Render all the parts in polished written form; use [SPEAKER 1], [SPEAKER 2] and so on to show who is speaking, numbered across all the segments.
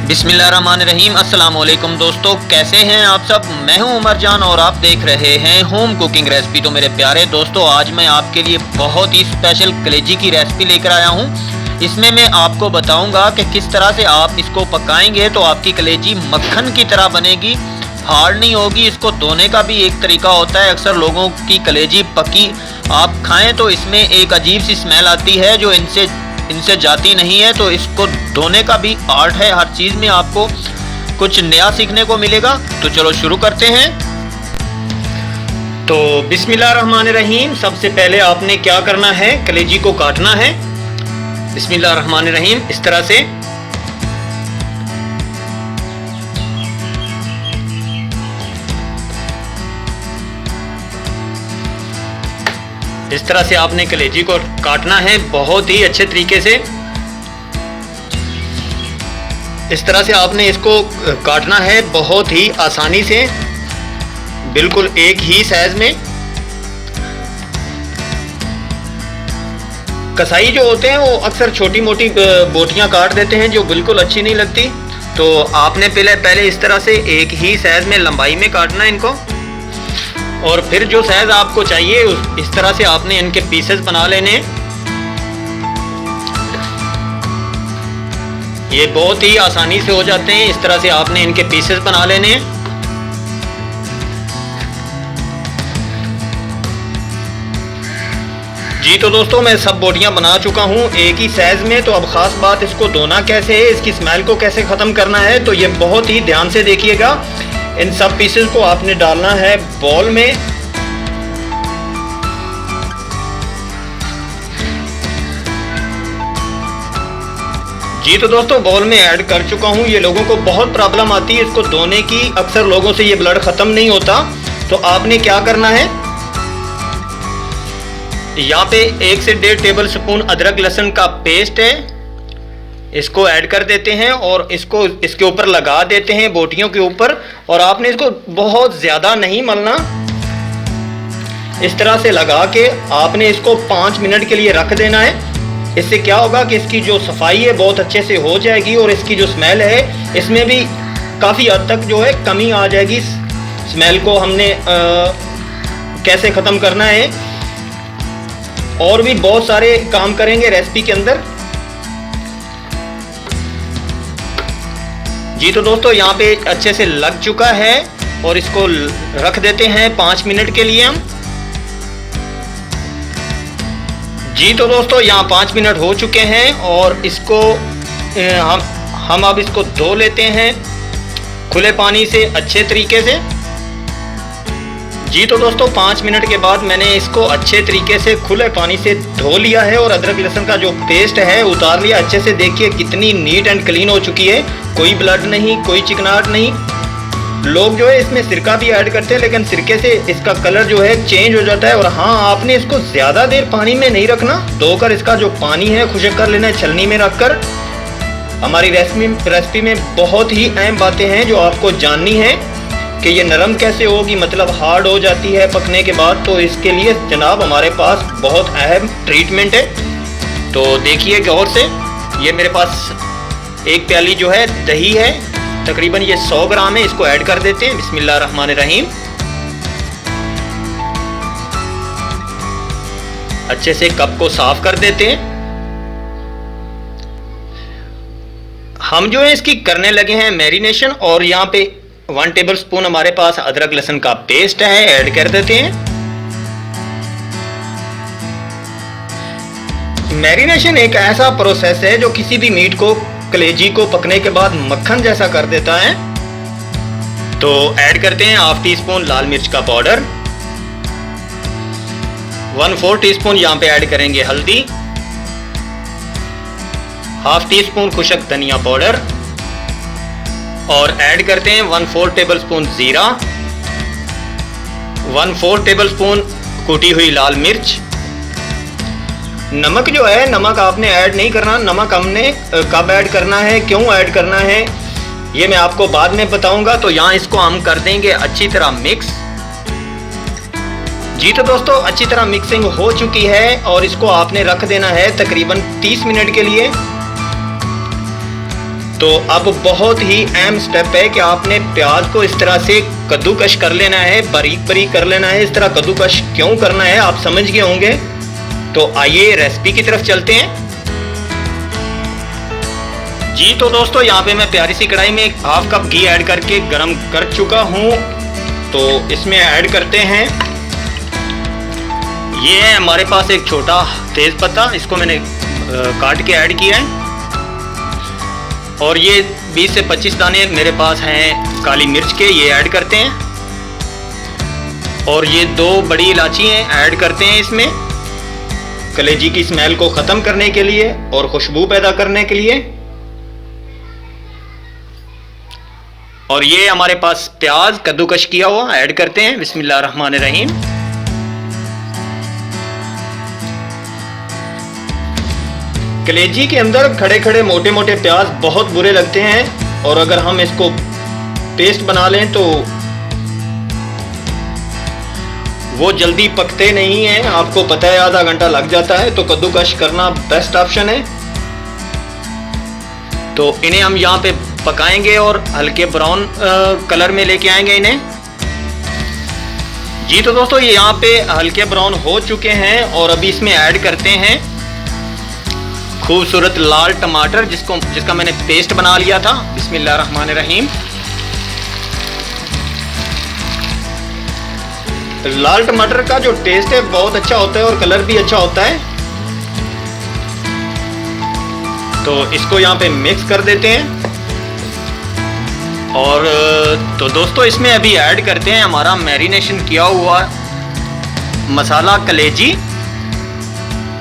[SPEAKER 1] बिस्मिल्लाहिर्रहमानिर्रहीम। अस्सलाम वालेकुम दोस्तों, कैसे हैं आप सब। मैं हूं उमर जान और आप देख रहे हैं होम कुकिंग रेसिपी। तो मेरे प्यारे दोस्तों, आज मैं आपके लिए बहुत ही स्पेशल कलेजी की रेसिपी लेकर आया हूं। इसमें मैं आपको बताऊंगा कि किस तरह से आप इसको पकाएंगे तो आपकी कलेजी मक्खन की तरह बनेगी, हार्ड नहीं होगी। इसको धोने का भी एक तरीका होता है। अक्सर लोगों की कलेजी पकी आप खाएं तो इसमें एक अजीब सी स्मेल आती है जो इनसे जाती नहीं है। तो इसको धोने का भी आर्ट है। हर चीज़ में आपको कुछ नया सीखने को मिलेगा। तो चलो शुरू करते हैं। तो बिस्मिल्लाहिर्रहमानिर्रहीम। सबसे पहले आपने क्या करना है, कलेजी को काटना है। बिस्मिल्लाहिर्रहमानिर्रहीम। इस तरह से आपने कलेजी को काटना है बहुत ही अच्छे तरीके से। इस तरह से आपने इसको काटना है बहुत ही आसानी से, बिल्कुल एक ही साइज में। कसाई जो होते हैं वो अक्सर छोटी मोटी बोटियां काट देते हैं जो बिल्कुल अच्छी नहीं लगती। तो आपने पहले इस तरह से एक ही साइज में लंबाई में काटना है इनको, और फिर जो साइज आपको चाहिए इस तरह से आपने इनके पीसेस बना लेने। ये बहुत ही आसानी से हो जाते हैं। इस तरह से आपने इनके पीसेस बना लेने। जी तो दोस्तों, मैं सब बोटियां बना चुका हूं एक ही साइज में। तो अब खास बात, इसको धोना कैसे है, इसकी स्मेल को कैसे ख़त्म करना है, तो ये बहुत ही ध्यान से देखिएगा। इन सब पीसेस को आपने डालना है बॉल में। जी तो दोस्तों, बॉल में ऐड कर चुका हूँ। ये लोगों को बहुत प्रॉब्लम आती है इसको धोने की। अक्सर लोगों से ये ब्लड ख़त्म नहीं होता। तो आपने क्या करना है, यहाँ पे 1 से 1.5 टेबल स्पून अदरक लहसुन का पेस्ट है, इसको ऐड कर देते हैं और इसको इसके ऊपर लगा देते हैं बोटियों के ऊपर। और आपने इसको बहुत ज़्यादा नहीं मलना, इस तरह से लगा के आपने इसको 5 मिनट के लिए रख देना है। इससे क्या होगा कि इसकी जो सफाई है बहुत अच्छे से हो जाएगी और इसकी जो स्मेल है इसमें भी काफ़ी हद तक जो है कमी आ जाएगी। स्मेल को हमने कैसे ख़त्म करना है, और भी बहुत सारे काम करेंगे रेसिपी के अंदर। जी तो दोस्तों, यहाँ पे अच्छे से लग चुका है और इसको रख देते हैं 5 मिनट के लिए हम। जी तो दोस्तों, यहाँ 5 मिनट हो चुके हैं और इसको हम अब इसको धो लेते हैं खुले पानी से अच्छे तरीके से। जी तो दोस्तों, 5 मिनट के बाद मैंने इसको अच्छे तरीके से खुले पानी से धो लिया है और अदरक लहसुन का जो पेस्ट है उतार लिया अच्छे से। देखिए कितनी नीट एंड क्लीन हो चुकी है, कोई ब्लड नहीं, कोई चिकनाहट नहीं। लोग जो है इसमें सिरका भी ऐड करते हैं, लेकिन सिरके से इसका कलर जो है चेंज हो जाता है। और हाँ, आपने इसको ज़्यादा देर पानी में नहीं रखना, धोकर इसका जो पानी है खुशक कर लेना है छलनी में रखकर। हमारी रेसिपी में बहुत ही अहम बातें हैं जो आपको जाननी है कि ये नरम कैसे होगी, मतलब हार्ड हो जाती है पकने के बाद। तो इसके लिए जनाब हमारे पास बहुत अहम ट्रीटमेंट है। तो देखिए गौर से, ये मेरे पास 1 प्याली जो है दही है, तकरीबन ये 100 ग्राम है। इसको ऐड कर देते हैं। बिस्मिल्लाहिर्रहमानिर्रहीम। अच्छे से कप को साफ कर देते हैं। हम जो है इसकी करने लगे हैं मैरिनेशन, और यहाँ पे 1 टेबल स्पून हमारे पास अदरक लहसुन का पेस्ट है, ऐड कर देते हैं। मैरिनेशन एक ऐसा प्रोसेस है जो किसी भी मीट को, कलेजी को पकने के बाद मक्खन जैसा कर देता है। तो ऐड करते हैं 1/2 टीस्पून लाल मिर्च का पाउडर, 1/4 टीस्पून यहाँ पे ऐड करेंगे हल्दी, 1/2 टीस्पून खुशक धनिया पाउडर, और ऐड करते हैं 1/4 टेबल स्पून जीरा, 1/4 टेबल स्पून कूटी हुई लाल मिर्च। नमक जो है, नमक आपने ऐड नहीं करना। नमक हमने कब ऐड करना है, क्यों ऐड करना है, ये मैं आपको बाद में बताऊंगा। तो यहाँ इसको हम कर देंगे अच्छी तरह मिक्स। जी तो दोस्तों, अच्छी तरह मिक्सिंग हो चुकी है और इसको आपने रख देना है तकरीबन 30 मिनट के लिए। तो अब बहुत ही अहम स्टेप है कि आपने प्याज को इस तरह से कद्दूकश कर लेना है, बारीक बारीक कर लेना है। इस तरह कद्दूकश क्यों करना है आप समझ गए होंगे। तो आइए रेसिपी की तरफ चलते हैं जी। तो दोस्तों यहाँ पे मैं प्यारी सी कढ़ाई में 1/2 कप घी ऐड करके गरम कर चुका हूँ। तो इसमें ऐड करते हैं, ये है हमारे पास एक छोटा तेज पत्ता, इसको मैंने काट के ऐड किया है। और ये 20 से 25 दाने मेरे पास हैं काली मिर्च के, ये ऐड करते हैं। और ये 2 बड़ी इलायची हैं, ऐड करते हैं इसमें कलेजी की स्मेल को ख़त्म करने के लिए और खुशबू पैदा करने के लिए। और ये हमारे पास प्याज कद्दूकश किया हुआ ऐड करते हैं। बिस्मिल्लाहिर्रहमानिर्रहीम। कलेजी के अंदर खड़े खड़े मोटे मोटे प्याज बहुत बुरे लगते हैं, और अगर हम इसको पेस्ट बना लें तो वो जल्दी पकते नहीं हैं। आपको पता है आधा घंटा लग जाता है, तो कद्दूकश करना बेस्ट ऑप्शन है। तो इन्हें हम यहाँ पे पकाएंगे और हल्के ब्राउन कलर में लेके आएंगे इन्हें जी। तो दोस्तों ये यहाँ पे हल्के ब्राउन हो चुके हैं और अभी इसमें ऐड करते हैं खूबसूरत लाल टमाटर जिसका मैंने पेस्ट बना लिया था। बिस्मिल्लाहिर्रहमानिर्रहीम। लाल टमाटर का जो टेस्ट है बहुत अच्छा होता है और कलर भी अच्छा होता है। तो इसको यहाँ पे मिक्स कर देते हैं। और तो दोस्तों इसमें अभी ऐड करते हैं हमारा मैरिनेशन किया हुआ मसाला कलेजी।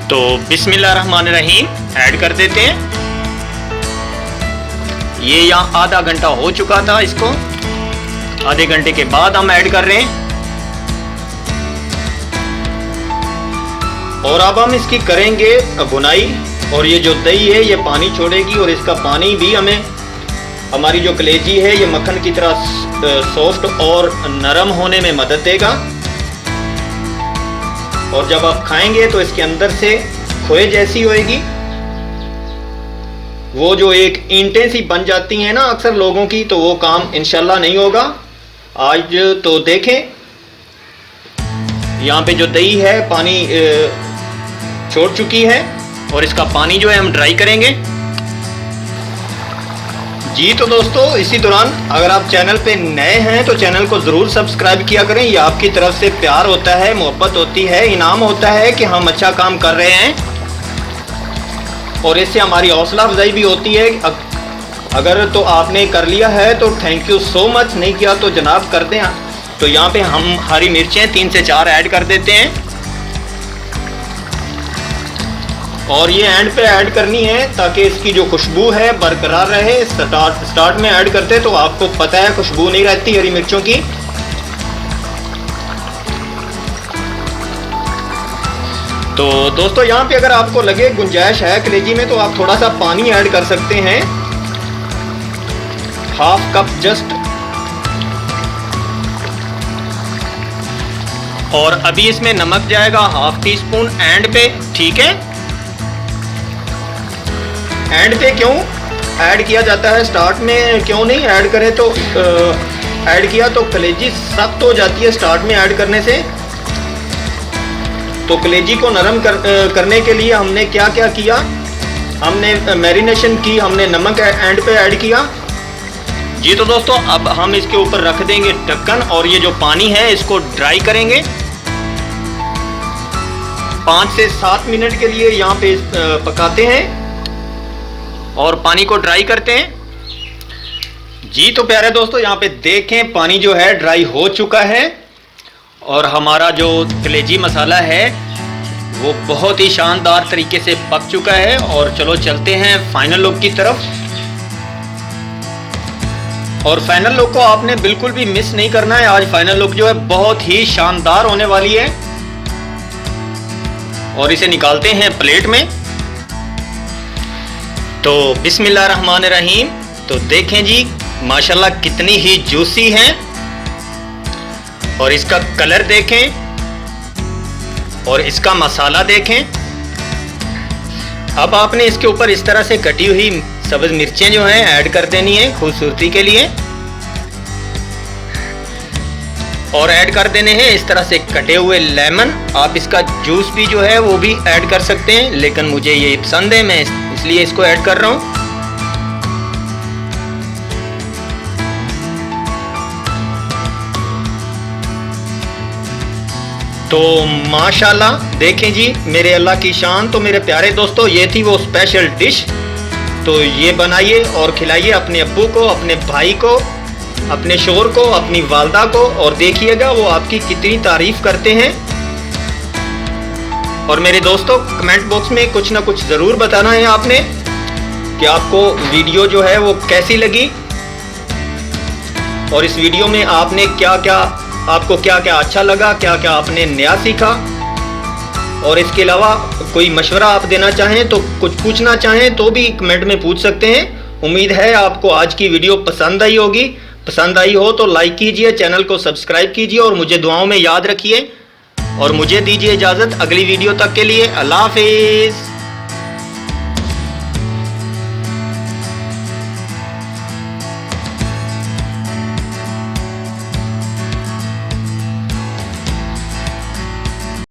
[SPEAKER 1] तो बिस्मिल्लाहिर्रहमानिर्रहीम ऐड कर देते हैं। ये यहाँ आधा घंटा हो चुका था, इसको आधे घंटे के बाद हम ऐड कर रहे हैं। और अब हम इसकी करेंगे भुनाई। और ये जो दही है ये पानी छोड़ेगी और इसका पानी भी हमें हमारी जो कलेजी है ये मक्खन की तरह सॉफ्ट और नरम होने में मदद देगा। और जब आप खाएंगे तो इसके अंदर से खोए जैसी होएगी, वो जो एक ईंटें सी बन जाती हैं ना अक्सर लोगों की, तो वो काम इंशाल्लाह नहीं होगा आज। तो देखें यहाँ पे जो दही है पानी छोड़ चुकी है और इसका पानी जो है हम ड्राई करेंगे जी। तो दोस्तों इसी दौरान अगर आप चैनल पे नए हैं तो चैनल को ज़रूर सब्सक्राइब किया करें। ये आपकी तरफ से प्यार होता है, मोहब्बत होती है, इनाम होता है कि हम अच्छा काम कर रहे हैं। और इससे हमारी हौसला अफजाई भी होती है। अगर तो आपने कर लिया है तो थैंक यू सो मच, नहीं किया तो जनाब कर दें। तो यहाँ पे हम हरी मिर्चें 3 से 4 ऐड कर देते हैं। और ये एंड पे ऐड करनी है ताकि इसकी जो खुशबू है बरकरार रहे। स्टार्ट में ऐड करते तो आपको पता है खुशबू नहीं रहती हरी मिर्चों की। तो दोस्तों यहाँ पे अगर आपको लगे गुंजाइश है कलेजी में तो आप थोड़ा सा पानी ऐड कर सकते हैं, 1/2 कप जस्ट। और अभी इसमें नमक जाएगा 1/2 टीस्पून एंड पे, ठीक है। एंड पे क्यों ऐड किया जाता है, स्टार्ट में क्यों नहीं ऐड करें। तो ऐड किया तो कलेजी सख्त हो जाती है स्टार्ट में ऐड करने से। तो कलेजी को नरम करने के लिए हमने क्या क्या किया, हमने मैरिनेशन की, हमने नमक एंड पे ऐड किया जी। तो दोस्तों अब हम इसके ऊपर रख देंगे ढक्कन और ये जो पानी है इसको ड्राई करेंगे 5 से 7 मिनट के लिए। यहाँ पे पकाते हैं और पानी को ड्राई करते हैं जी। तो प्यारे दोस्तों यहाँ पे देखें पानी जो है ड्राई हो चुका है और हमारा जो कलेजी मसाला है वो बहुत ही शानदार तरीके से पक चुका है। और चलो चलते हैं फाइनल लुक की तरफ। और फाइनल लुक को आपने बिल्कुल भी मिस नहीं करना है। आज फाइनल लुक जो है बहुत ही शानदार होने वाली है। और इसे निकालते हैं प्लेट में। तो बिस्मिल्लाहिर्रहमानिर्रहीम। तो देखें जी माशाल्लाह कितनी ही जूसी है और इसका कलर देखें और इसका मसाला देखें। अब आपने इसके ऊपर इस तरह से कटी हुई सब्ज मिर्चें जो हैं ऐड कर देनी है खूबसूरती के लिए, और ऐड कर देने हैं इस तरह से कटे हुए लेमन। आप इसका जूस भी जो है वो भी ऐड कर सकते हैं, लेकिन मुझे ये पसंद है, मैं इसलिए इसको ऐड कर रहा हूँ। तो माशाल्लाह देखें जी मेरे अल्लाह की शान। तो मेरे प्यारे दोस्तों, ये थी वो स्पेशल डिश। तो ये बनाइए और खिलाइए अपने अब्बू को, अपने भाई को, अपने शोहर को, अपनी वालदा को, और देखिएगा वो आपकी कितनी तारीफ करते हैं। और मेरे दोस्तों, कमेंट बॉक्स में कुछ ना कुछ ज़रूर बताना है आपने कि आपको वीडियो जो है वो कैसी लगी, और इस वीडियो में आपने आपको क्या क्या अच्छा लगा, क्या क्या आपने नया सीखा। और इसके अलावा कोई मशवरा आप देना चाहें, तो कुछ पूछना चाहें तो भी कमेंट में पूछ सकते हैं। उम्मीद है आपको आज की वीडियो पसंद आई होगी। पसंद आई हो तो लाइक कीजिए, चैनल को सब्सक्राइब कीजिए और मुझे दुआओं में याद रखिए। और मुझे दीजिए इजाज़त अगली वीडियो तक के लिए। अल्लाह हाफिज़।